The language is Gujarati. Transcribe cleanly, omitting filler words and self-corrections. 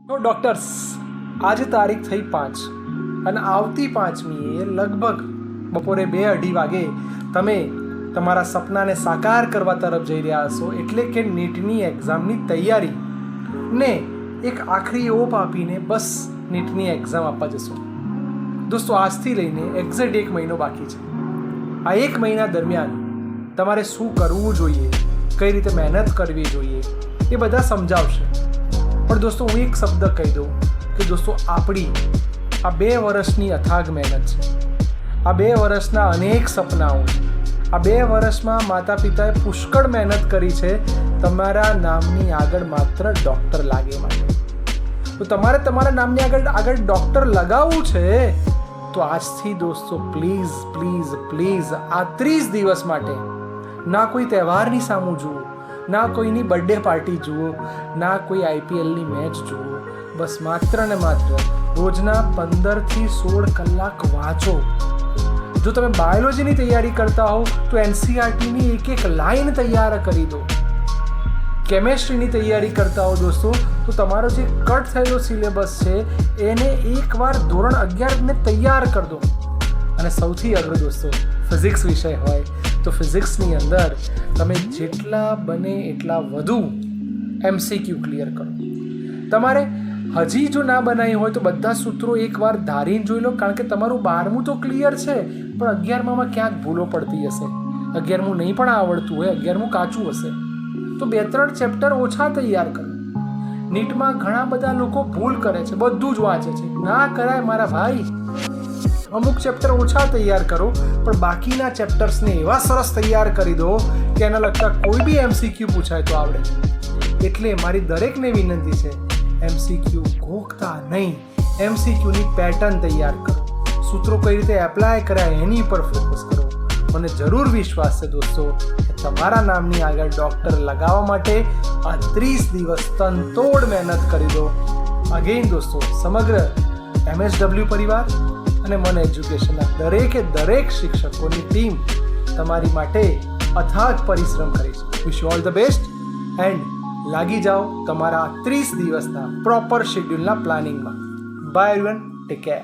તો ડૉક્ટર્સ, આજે તારીખ થઈ 5 અને આવતી 5મીએ લગભગ બપોરે 2-2:30 વાગે તમે તમારા સપનાને સાકાર કરવા તરફ જઈ રહ્યા હશો, એટલે કે નીટની એક્ઝામની તૈયારી ને એક આખરી ઓપ આપીને બસ નીટની એક્ઝામ આપવા જશો. દોસ્તો, આજથી લઈને એક્ઝેક્ટ 1 મહિનો બાકી છે. આ 1 મહિના દરમિયાન તમારે શું કરવું જોઈએ, કઈ રીતે મહેનત કરવી જોઈએ, એ બધા સમજાવશે. પણ દોસ્તો, હું એક શબ્દ કહી દઉં કે દોસ્તો, આપણી આ 2 વર્ષની અથાગ મહેનત છે, આ 2 વર્ષના અનેક સપનાઓ છે, આ 2 વર્ષમાં માતા પિતાએ પુષ્કળ મહેનત કરી છે તમારા નામની આગળ માત્ર ડૉક્ટર લાગે માટે. તો તમારે તમારા નામની આગળ ડૉક્ટર લગાવવું છે તો આજથી દોસ્તો પ્લીઝ પ્લીઝ પ્લીઝ આ 30 દિવસ માટે ના કોઈ તહેવારની સામું જુઓ, ના કોઈની બર્થડે પાર્ટી જુઓ, ના કોઈ IPLની મેચ જુઓ. બસ માત્ર ને માત્ર રોજના 15 થી 16 કલાક વાંચો. જો તમે બાયોલોજીની તૈયારી કરતા હો તો NCERTની એક લાઈન તૈયાર કરી દો. કેમેસ્ટ્રીની તૈયારી કરતા હો દોસ્તો તો તમારો જે કટ થયેલો સિલેબસ છે એને એકવાર ધોરણ 11ને તૈયાર કરી દો. અને સૌથી અઘરું દોસ્તો ફિઝિક્સ વિષય હોય તો ફિઝિક્સની અંદર તમે જેટલા બને એટલા વધુ MCQ ક્લિયર કરો. તમારે હજી જો ના બનાવી હોય તો બધા સૂત્રો એકવાર ધારીને જોઈ લો, કારણ કે તમારું 12મું તો ક્લિયર છે પણ 11મામાં ક્યાંક ભૂલો પડતી હશે, 11મું નહીં પણ આવડતું હોય, 11મું કાચું હશે તો 2-3 ચેપ્ટર ઓછા તૈયાર કરો. નીટમાં ઘણા બધા લોકો ભૂલ કરે છે, બધું જ વાંચે છે. ના કરાય મારા ભાઈ. અમુક ચેપ્ટર ઓછા તૈયાર કરો પણ બાકીના ચેપ્ટર્સને એવા સરસ તૈયાર કરી દો કે એના લગતા કોઈ બી MCQ પૂછાય તો આવડે. એટલે મારી દરેકને વિનંતી છે, MCQ ગોખતા નહીં, MCQની પેટર્ન તૈયાર કરો, સૂત્રો કઈ રીતે એપ્લાય કરાય એની પર ફોકસ કરો. મને જરૂર વિશ્વાસ છે દોસ્તો કે તમારા નામની આગળ ડૉક્ટર લગાવવા માટે આ 30 દિવસ તનતોડ મહેનત કરી દો. અગેઇન દોસ્તો, સમગ્ર MSW પરિવાર અને મન એજ્યુકેશનના દરેક શિક્ષકોની ટીમ તમારી માટે અથાગ પરિશ્રમ કરી છે. Wish you all the best and લાગી જાઓ તમારા 30 દિવસના પ્રોપર શેડ્યુલના પ્લાનિંગમાં. Bye everyone, take care.